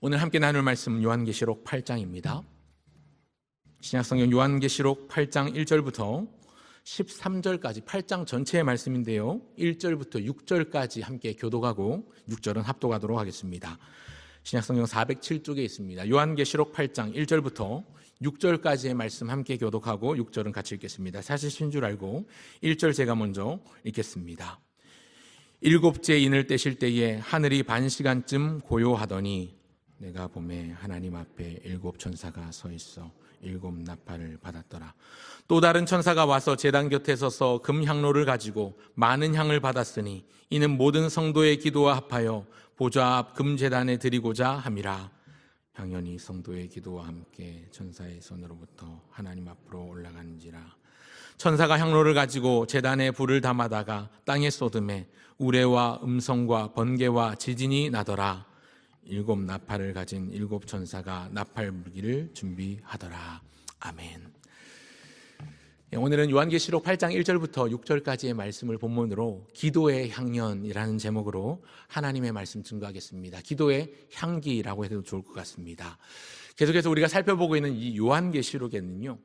오늘 함께 나눌 말씀은 요한계시록 8장입니다. 신약성경 요한계시록 8장 1절부터 13절까지 8장 전체의 말씀인데요, 1절부터 6절까지 함께 교독하고 6절은 합독하도록 하겠습니다. 신약성경 407쪽에 있습니다. 요한계시록 8장 1절부터 6절까지의 말씀 함께 교독하고 6절은 같이 읽겠습니다. 사실신 줄 알고 1절 제가 먼저 읽겠습니다. 일곱째 인을 떼실 때에 하늘이 반시간쯤 고요하더니 내가 보매 하나님 앞에 일곱 천사가 서 있어 일곱 나팔을 받았더라. 또 다른 천사가 와서 제단 곁에 서서 금향로를 가지고 많은 향을 받았으니 이는 모든 성도의 기도와 합하여 보좌 앞 금제단에 드리고자 함이라. 향연이 성도의 기도와 함께 천사의 손으로부터 하나님 앞으로 올라가는지라. 천사가 향로를 가지고 제단에 불을 담아다가 땅에 쏟음에 우레와 음성과 번개와 지진이 나더라. 일곱 나팔을 가진 일곱 천사가 나팔 불기를 준비하더라. 아멘. 오늘은 요한계시록 8장 1절부터 6절까지의 말씀을 본문으로 기도의 향연이라는 제목으로 하나님의 말씀 증거하겠습니다. 기도의 향기라고 해도 좋을 것 같습니다. 계속해서 우리가 살펴보고 있는 이 요한계시록에는요,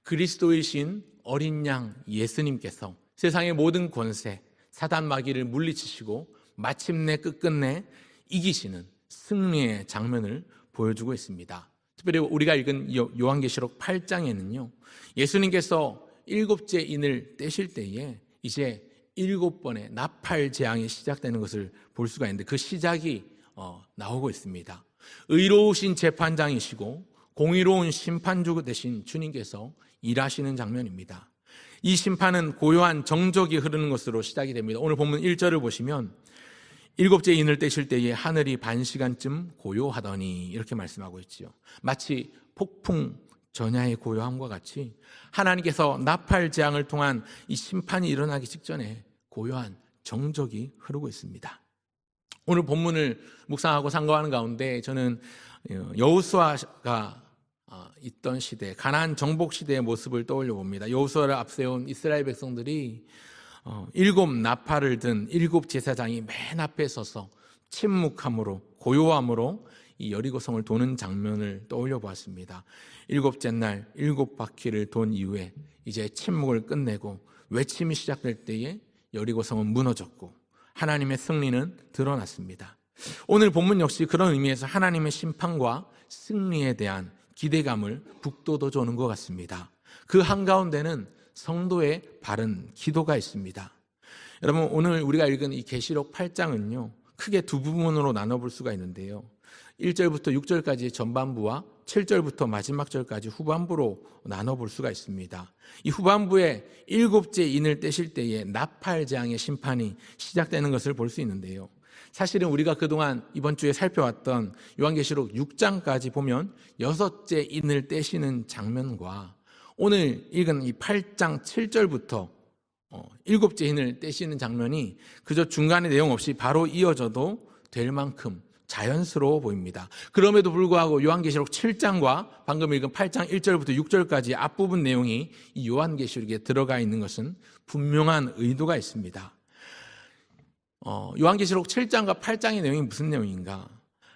그리스도이신 어린 양 예수님께서 세상의 모든 권세, 사단 마귀를 물리치시고 마침내 끝끝내 이기시는 승리의 장면을 보여주고 있습니다. 특별히 우리가 읽은 요한계시록 8장에는요, 예수님께서 일곱째 인을 떼실 때에 이제 일곱 번의 나팔 재앙이 시작되는 것을 볼 수가 있는데, 그 시작이 나오고 있습니다. 의로우신 재판장이시고 공의로운 심판주 되신 주님께서 일하시는 장면입니다. 이 심판은 고요한 정적이 흐르는 것으로 시작이 됩니다. 오늘 본문 1절을 보시면 일곱째 인을 떼실 때에 하늘이 반시간쯤 고요하더니 이렇게 말씀하고 있지요. 마치 폭풍 전야의 고요함과 같이 하나님께서 나팔 재앙을 통한 이 심판이 일어나기 직전에 고요한 정적이 흐르고 있습니다. 오늘 본문을 묵상하고 상고하는 가운데 저는 여호수아가 있던 시대, 가나안 정복 시대의 모습을 떠올려 봅니다. 여호수아를 앞세운 이스라엘 백성들이 일곱 나팔을 든 일곱 제사장이 맨 앞에 서서 침묵함으로, 고요함으로 이 여리고성을 도는 장면을 떠올려 보았습니다. 일곱째 날 일곱 바퀴를 돈 이후에 이제 침묵을 끝내고 외침이 시작될 때에 여리고성은 무너졌고 하나님의 승리는 드러났습니다. 오늘 본문 역시 그런 의미에서 하나님의 심판과 승리에 대한 기대감을 북돋워주는 것 같습니다. 그 한가운데는 성도의 바른 기도가 있습니다. 여러분, 오늘 우리가 읽은 이 계시록 8장은요, 크게 두 부분으로 나눠볼 수가 있는데요, 1절부터 6절까지의 전반부와 7절부터 마지막 절까지 후반부로 나눠볼 수가 있습니다. 이 후반부에 일곱째 인을 떼실 때에 나팔 재앙의 심판이 시작되는 것을 볼 수 있는데요, 사실은 우리가 그동안 이번 주에 살펴왔던 요한계시록 6장까지 보면 여섯째 인을 떼시는 장면과 오늘 읽은 이 8장 7절부터 일곱째 인을 떼시는 장면이 그저 중간에 내용 없이 바로 이어져도 될 만큼 자연스러워 보입니다. 그럼에도 불구하고 요한계시록 7장과 방금 읽은 8장 1절부터 6절까지 앞부분 내용이 이 요한계시록에 들어가 있는 것은 분명한 의도가 있습니다. 요한계시록 7장과 8장의 내용이 무슨 내용인가?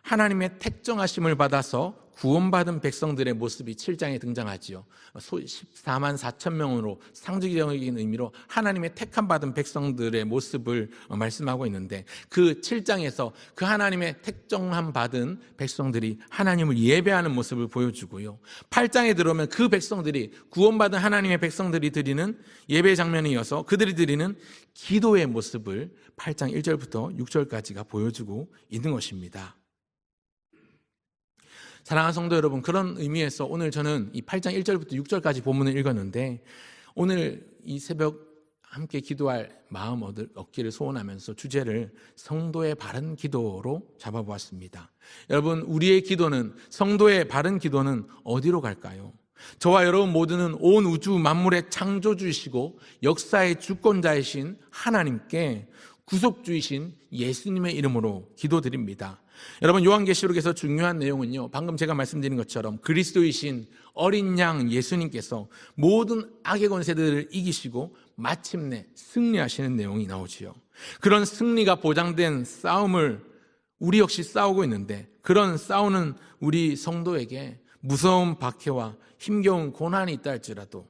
하나님의 택정하심을 받아서 구원받은 백성들의 모습이 7장에 등장하지요. 14만 4천 명으로 상징적인 의미로 하나님의 택함받은 백성들의 모습을 말씀하고 있는데, 그 7장에서 그 하나님의 택정함 받은 백성들이 하나님을 예배하는 모습을 보여주고요, 8장에 들어오면 그 백성들이, 구원받은 하나님의 백성들이 드리는 예배 장면에 이어서 그들이 드리는 기도의 모습을 8장 1절부터 6절까지가 보여주고 있는 것입니다. 사랑하는 성도 여러분, 그런 의미에서 오늘 저는 이 8장 1절부터 6절까지 본문을 읽었는데, 오늘 이 새벽 함께 기도할 마음 얻기를 소원하면서 주제를 성도의 바른 기도로 잡아보았습니다. 여러분, 우리의 기도는, 성도의 바른 기도는 어디로 갈까요? 저와 여러분 모두는 온 우주 만물의 창조주이시고 역사의 주권자이신 하나님께 구속주이신 예수님의 이름으로 기도드립니다. 여러분, 요한계시록에서 중요한 내용은요, 방금 제가 말씀드린 것처럼 그리스도이신 어린 양 예수님께서 모든 악의 권세들을 이기시고 마침내 승리하시는 내용이 나오지요. 그런 승리가 보장된 싸움을 우리 역시 싸우고 있는데 그런 싸우는 우리 성도에게 무서운 박해와 힘겨운 고난이 있다 할지라도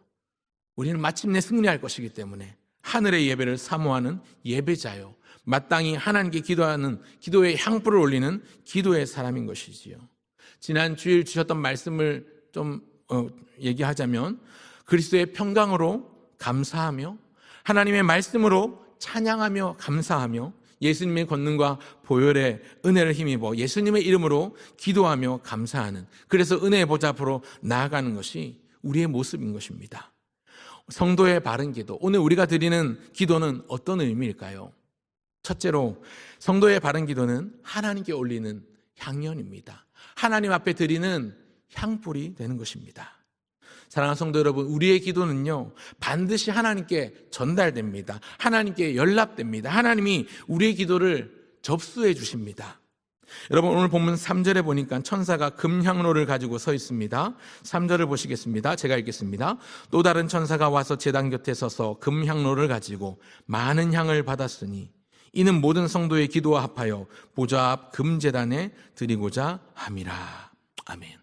우리는 마침내 승리할 것이기 때문에 하늘의 예배를 사모하는 예배자요, 마땅히 하나님께 기도하는, 기도에 향불을 올리는 기도의 사람인 것이지요. 지난 주일 주셨던 말씀을 좀 얘기하자면 그리스도의 평강으로 감사하며 하나님의 말씀으로 찬양하며 감사하며 예수님의 권능과 보혈의 은혜를 힘입어 예수님의 이름으로 기도하며 감사하는, 그래서 은혜의 보좌 앞으로 나아가는 것이 우리의 모습인 것입니다. 성도의 바른 기도, 오늘 우리가 드리는 기도는 어떤 의미일까요? 첫째로 성도의 바른 기도는 하나님께 올리는 향연입니다. 하나님 앞에 드리는 향불이 되는 것입니다. 사랑하는 성도 여러분, 우리의 기도는요 반드시 하나님께 전달됩니다. 하나님께 연락됩니다. 하나님이 우리의 기도를 접수해 주십니다. 여러분, 오늘 본문 3절에 보니까 천사가 금향로를 가지고 서 있습니다. 3절을 보시겠습니다. 제가 읽겠습니다. 또 다른 천사가 와서 제단 곁에 서서 금향로를 가지고 많은 향을 받았으니 이는 모든 성도의 기도와 합하여 보좌 앞 금제단에 드리고자 함이라. 아멘.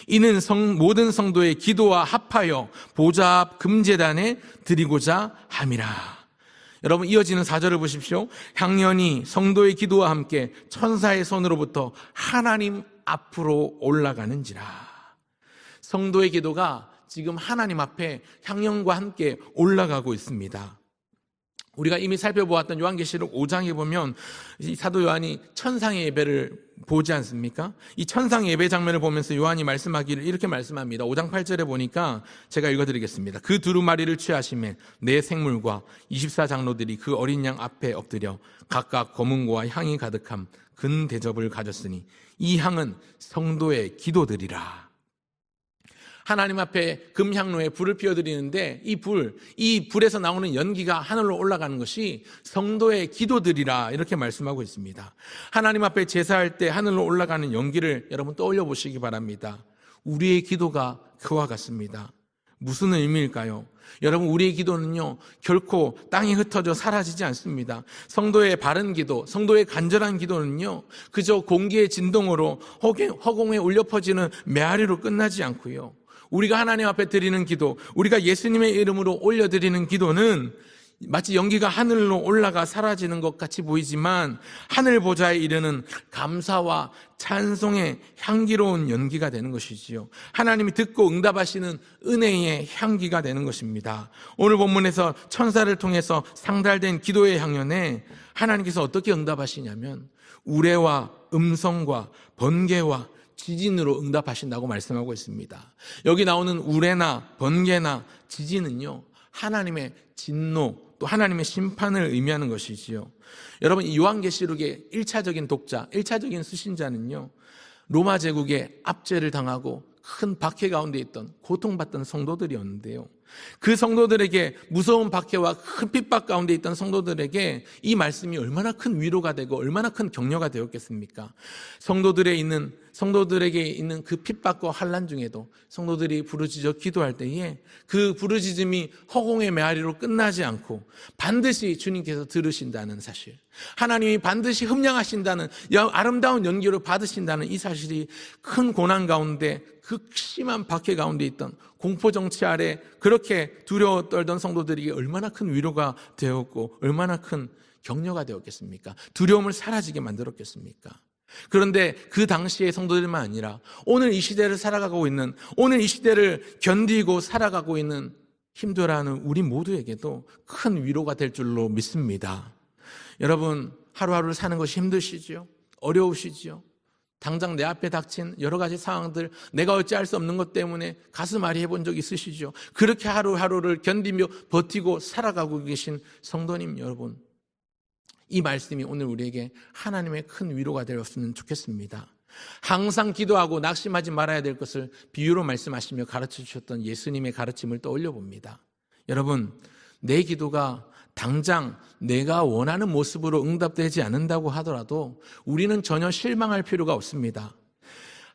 이는 모든 성도의 기도와 합하여 보좌 앞 금제단에 드리고자 함이라. 여러분, 이어지는 4절을 보십시오. 향연이 성도의 기도와 함께 천사의 손으로부터 하나님 앞으로 올라가는지라. 성도의 기도가 지금 하나님 앞에 향연과 함께 올라가고 있습니다. 우리가 이미 살펴보았던 요한계시록 5장에 보면 이 사도 요한이 천상의 예배를 보지 않습니까? 이 천상의 예배 장면을 보면서 요한이 말씀하기를 이렇게 말씀합니다. 5장 8절에 보니까 제가 읽어드리겠습니다. 그 두루마리를 취하심에 네 생물과 24장로들이 그 어린 양 앞에 엎드려 각각 검은고와 향이 가득함 근 대접을 가졌으니 이 향은 성도의 기도들이라. 하나님 앞에 금향로에 불을 피워드리는데 이 불에서 나오는 연기가 하늘로 올라가는 것이 성도의 기도들이라, 이렇게 말씀하고 있습니다. 하나님 앞에 제사할 때 하늘로 올라가는 연기를 여러분 떠올려 보시기 바랍니다. 우리의 기도가 그와 같습니다. 무슨 의미일까요? 여러분, 우리의 기도는요 결코 땅에 흩어져 사라지지 않습니다. 성도의 바른 기도, 성도의 간절한 기도는요 그저 공기의 진동으로 허공에 울려 퍼지는 메아리로 끝나지 않고요, 우리가 하나님 앞에 드리는 기도, 우리가 예수님의 이름으로 올려드리는 기도는 마치 연기가 하늘로 올라가 사라지는 것 같이 보이지만 하늘 보좌에 이르는 감사와 찬송의 향기로운 연기가 되는 것이지요. 하나님이 듣고 응답하시는 은혜의 향기가 되는 것입니다. 오늘 본문에서 천사를 통해서 상달된 기도의 향연에 하나님께서 어떻게 응답하시냐면 우레와 음성과 번개와 지진으로 응답하신다고 말씀하고 있습니다. 여기 나오는 우레나 번개나 지진은요 하나님의 진노, 또 하나님의 심판을 의미하는 것이지요. 여러분, 이 요한계시록의 1차적인 독자, 1차적인 수신자는요 로마 제국의 압제를 당하고 큰 박해 가운데 있던 고통받던 성도들이었는데요, 그 성도들에게 무서운 박해와 큰 핍박 가운데 있던 성도들에게 이 말씀이 얼마나 큰 위로가 되고 얼마나 큰 격려가 되었겠습니까? 성도들에게 있는 그 핍박과 환난 중에도 성도들이 부르짖어 기도할 때에 그 부르짖음이 허공의 메아리로 끝나지 않고 반드시 주님께서 들으신다는 사실, 하나님이 반드시 흡량하신다는 아름다운 연기를 받으신다는 이 사실이 큰 고난 가운데, 극심한 박해 가운데 있던 공포 정치 아래 그렇게 두려워 떨던 성도들에게 얼마나 큰 위로가 되었고 얼마나 큰 격려가 되었겠습니까? 두려움을 사라지게 만들었겠습니까? 그런데 그 당시의 성도들만 아니라 오늘 이 시대를 살아가고 있는, 오늘 이 시대를 견디고 살아가고 있는 힘들어하는 우리 모두에게도 큰 위로가 될 줄로 믿습니다. 여러분, 하루하루를 사는 것이 힘드시죠? 어려우시죠? 당장 내 앞에 닥친 여러 가지 상황들, 내가 어찌할 수 없는 것 때문에 가슴 아리 해본 적 있으시죠? 그렇게 하루하루를 견디며 버티고 살아가고 계신 성도님 여러분, 이 말씀이 오늘 우리에게 하나님의 큰 위로가 되었으면 좋겠습니다. 항상 기도하고 낙심하지 말아야 될 것을 비유로 말씀하시며 가르쳐 주셨던 예수님의 가르침을 떠올려 봅니다. 여러분, 내 기도가 당장 내가 원하는 모습으로 응답되지 않는다고 하더라도 우리는 전혀 실망할 필요가 없습니다.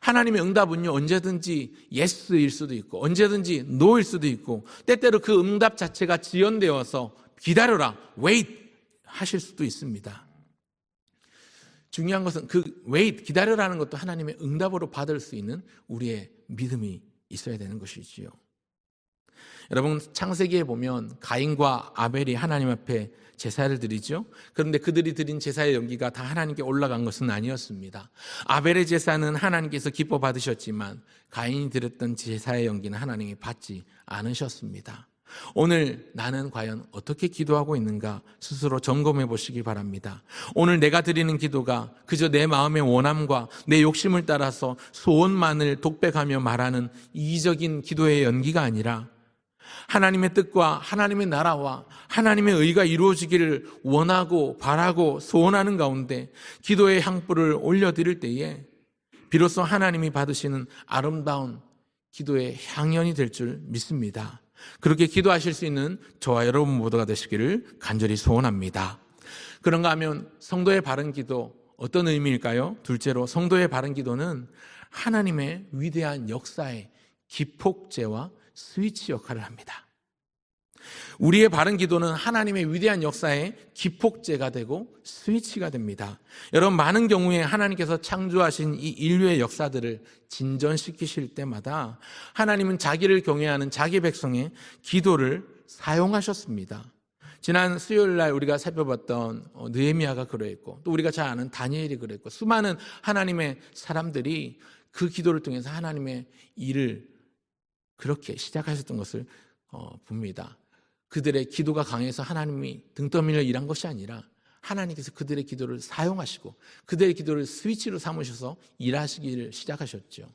하나님의 응답은요 언제든지 예스일 수도 있고 언제든지 노일 수도 있고, 때때로 그 응답 자체가 지연되어서 기다려라, wait 하실 수도 있습니다. 중요한 것은 그 wait, 기다려라는 것도 하나님의 응답으로 받을 수 있는 우리의 믿음이 있어야 되는 것이지요. 여러분, 창세기에 보면 가인과 아벨이 하나님 앞에 제사를 드리죠. 그런데 그들이 드린 제사의 연기가 다 하나님께 올라간 것은 아니었습니다. 아벨의 제사는 하나님께서 기뻐 받으셨지만 가인이 드렸던 제사의 연기는 하나님이 받지 않으셨습니다. 오늘 나는 과연 어떻게 기도하고 있는가 스스로 점검해 보시기 바랍니다. 오늘 내가 드리는 기도가 그저 내 마음의 원함과 내 욕심을 따라서 소원만을 독백하며 말하는 이기적인 기도의 연기가 아니라 하나님의 뜻과 하나님의 나라와 하나님의 의가 이루어지기를 원하고 바라고 소원하는 가운데 기도의 향불을 올려드릴 때에 비로소 하나님이 받으시는 아름다운 기도의 향연이 될 줄 믿습니다. 그렇게 기도하실 수 있는 저와 여러분 모두가 되시기를 간절히 소원합니다. 그런가 하면 성도의 바른 기도 어떤 의미일까요? 둘째로 성도의 바른 기도는 하나님의 위대한 역사의 기폭제와 스위치 역할을 합니다. 우리의 바른 기도는 하나님의 위대한 역사의 기폭제가 되고 스위치가 됩니다. 여러분, 많은 경우에 하나님께서 창조하신 이 인류의 역사들을 진전시키실 때마다 하나님은 자기를 경외하는 자기 백성의 기도를 사용하셨습니다. 지난 수요일 날 우리가 살펴봤던 느헤미야가 그러했고, 또 우리가 잘 아는 다니엘이 그랬고, 수많은 하나님의 사람들이 그 기도를 통해서 하나님의 일을 그렇게 시작하셨던 것을 봅니다. 그들의 기도가 강해서 하나님이 등 떠밀려 일한 것이 아니라 하나님께서 그들의 기도를 사용하시고 그들의 기도를 스위치로 삼으셔서 일하시기를 시작하셨죠.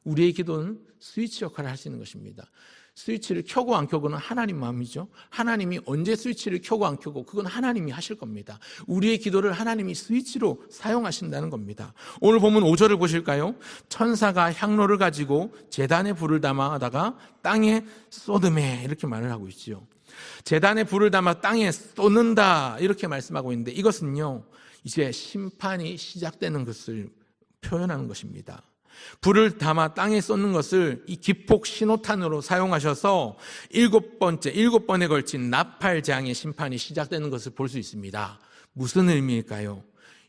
우리의 기도는 스위치 역할을 할 수 있는 것입니다. 스위치를 켜고 안 켜고는 하나님 마음이죠. 하나님이 언제 스위치를 켜고 안 켜고 그건 하나님이 하실 겁니다. 우리의 기도를 하나님이 스위치로 사용하신다는 겁니다. 오늘 본문 5절을 보실까요? 천사가 향로를 가지고 제단에 불을 담아다가 땅에 쏟음에 이렇게 말을 하고 있지요. 제단에 불을 담아 땅에 쏟는다 이렇게 말씀하고 있는데 이것은요 이제 심판이 시작되는 것을 표현하는 것입니다. 불을 담아 땅에 쏟는 것을 이 기폭 신호탄으로 사용하셔서 일곱 번에 걸친 나팔장의 심판이 시작되는 것을 볼 수 있습니다. 무슨 의미일까요?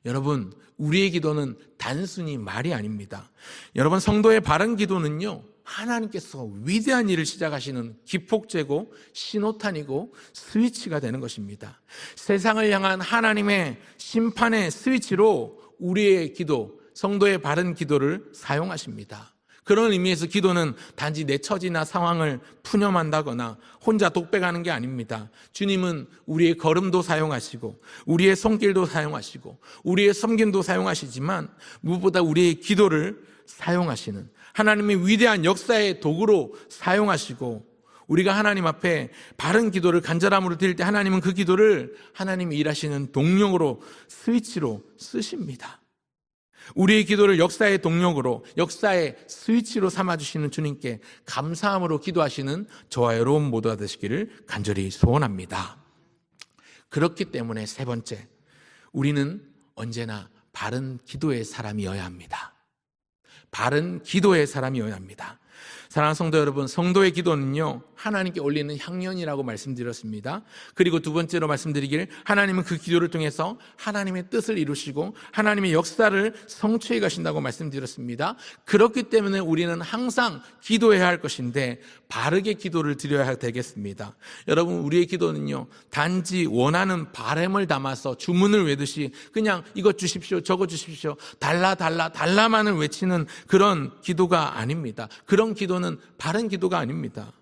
여러분, 우리의 기도는 단순히 말이 아닙니다. 여러분, 성도의 바른 기도는요 하나님께서 위대한 일을 시작하시는 기폭제고 신호탄이고 스위치가 되는 것입니다. 세상을 향한 하나님의 심판의 스위치로 우리의 기도, 성도의 바른 기도를 사용하십니다. 그런 의미에서 기도는 단지 내 처지나 상황을 푸념한다거나 혼자 독백하는 게 아닙니다. 주님은 우리의 걸음도 사용하시고 우리의 손길도 사용하시고 우리의 섬김도 사용하시지만 무엇보다 우리의 기도를 사용하시는 하나님의 위대한 역사의 도구로 사용하시고 우리가 하나님 앞에 바른 기도를 간절함으로 드릴 때 하나님은 그 기도를 하나님이 일하시는 동력으로 스위치로 쓰십니다. 우리의 기도를 역사의 동력으로 역사의 스위치로 삼아주시는 주님께 감사함으로 기도하시는 저와 여러분 모두가 되시기를 간절히 소원합니다. 그렇기 때문에 세 번째, 우리는 언제나 바른 기도의 사람이어야 합니다. 바른 기도의 사람이어야 합니다. 사랑하는 성도 여러분, 성도의 기도는요 하나님께 올리는 향연이라고 말씀드렸습니다. 그리고 두 번째로 말씀드리길, 하나님은 그 기도를 통해서 하나님의 뜻을 이루시고 하나님의 역사를 성취해 가신다고 말씀드렸습니다. 그렇기 때문에 우리는 항상 기도해야 할 것인데 바르게 기도를 드려야 되겠습니다. 여러분, 우리의 기도는요 단지 원하는 바람을 담아서 주문을 외듯이 그냥 이것 주십시오 저것 주십시오 달라만을 외치는 그런 기도가 아닙니다. 그런 기도는 바른 기도가 아닙니다.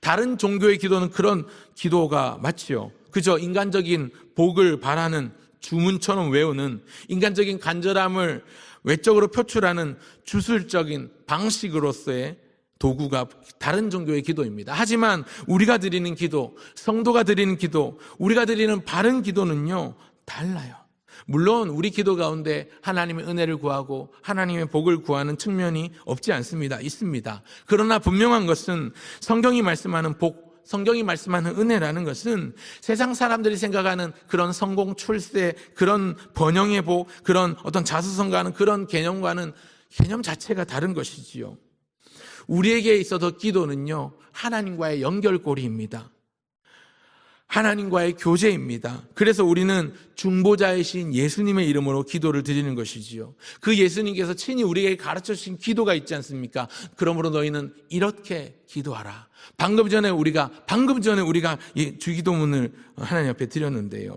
다른 종교의 기도는 그런 기도가 맞지요. 그저 인간적인 복을 바라는 주문처럼 외우는 인간적인 간절함을 외적으로 표출하는 주술적인 방식으로서의 도구가 다른 종교의 기도입니다. 하지만 우리가 드리는 기도, 성도가 드리는 기도, 우리가 드리는 바른 기도는요 달라요. 물론 우리 기도 가운데 하나님의 은혜를 구하고 하나님의 복을 구하는 측면이 없지 않습니다. 있습니다. 그러나 분명한 것은 성경이 말씀하는 복, 성경이 말씀하는 은혜라는 것은 세상 사람들이 생각하는 그런 성공, 출세, 그런 번영의 복, 그런 어떤 자수성가하는 그런 개념과는 개념 자체가 다른 것이지요. 우리에게 있어서 기도는요 하나님과의 연결고리입니다. 하나님과의 교제입니다. 그래서 우리는 중보자이신 예수님의 이름으로 기도를 드리는 것이지요. 그 예수님께서 친히 우리에게 가르쳐 주신 기도가 있지 않습니까? 그러므로 너희는 이렇게 기도하라. 방금 전에 우리가 이 주기도문을 하나님 앞에 드렸는데요.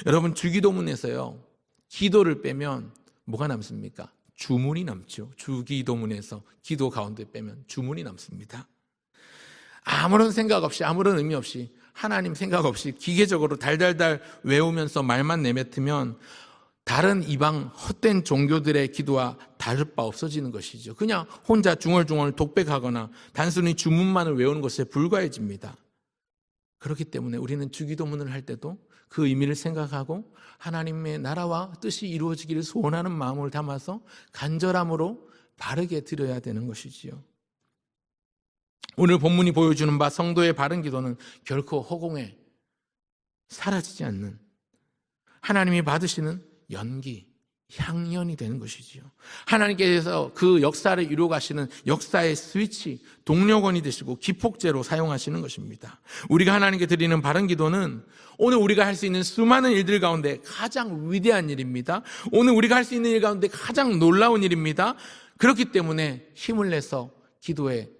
여러분, 주기도문에서요, 기도를 빼면 뭐가 남습니까? 주문이 남죠. 주기도문에서 기도 가운데 빼면 주문이 남습니다. 아무런 생각 없이, 아무런 의미 없이, 하나님 생각 없이 기계적으로 달달달 외우면서 말만 내뱉으면 다른 이방 헛된 종교들의 기도와 다를 바 없어지는 것이죠. 그냥 혼자 중얼중얼 독백하거나 단순히 주문만을 외우는 것에 불과해집니다. 그렇기 때문에 우리는 주기도문을 할 때도 그 의미를 생각하고 하나님의 나라와 뜻이 이루어지기를 소원하는 마음을 담아서 간절함으로 바르게 드려야 되는 것이지요. 오늘 본문이 보여주는 바 성도의 바른 기도는 결코 허공에 사라지지 않는 하나님이 받으시는 연기, 향연이 되는 것이지요. 하나님께서 그 역사를 이루어 가시는 역사의 스위치, 동력원이 되시고 기폭제로 사용하시는 것입니다. 우리가 하나님께 드리는 바른 기도는 오늘 우리가 할 수 있는 수많은 일들 가운데 가장 위대한 일입니다. 오늘 우리가 할 수 있는 일 가운데 가장 놀라운 일입니다. 그렇기 때문에 힘을 내서 기도에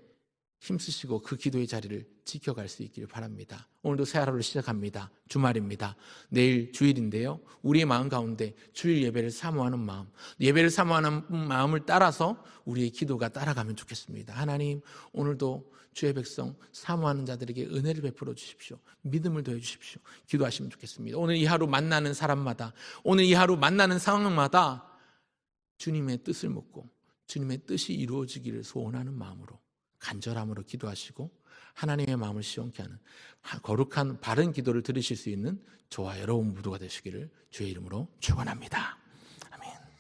힘쓰시고 그 기도의 자리를 지켜갈 수 있기를 바랍니다. 오늘도 새 하루를 시작합니다. 주말입니다. 내일 주일인데요, 우리의 마음 가운데 주일 예배를 사모하는 마음, 예배를 사모하는 마음을 따라서 우리의 기도가 따라가면 좋겠습니다. 하나님, 오늘도 주의 백성 사모하는 자들에게 은혜를 베풀어 주십시오. 믿음을 더해 주십시오. 기도하시면 좋겠습니다. 오늘 이 하루 만나는 사람마다, 오늘 이 하루 만나는 상황마다 주님의 뜻을 묻고 주님의 뜻이 이루어지기를 소원하는 마음으로 간절함으로 기도하시고 하나님의 마음을 시원케 하는 거룩한 바른 기도를 들으실 수 있는 저와 여러분 모두가 되시기를 주의 이름으로 축원합니다.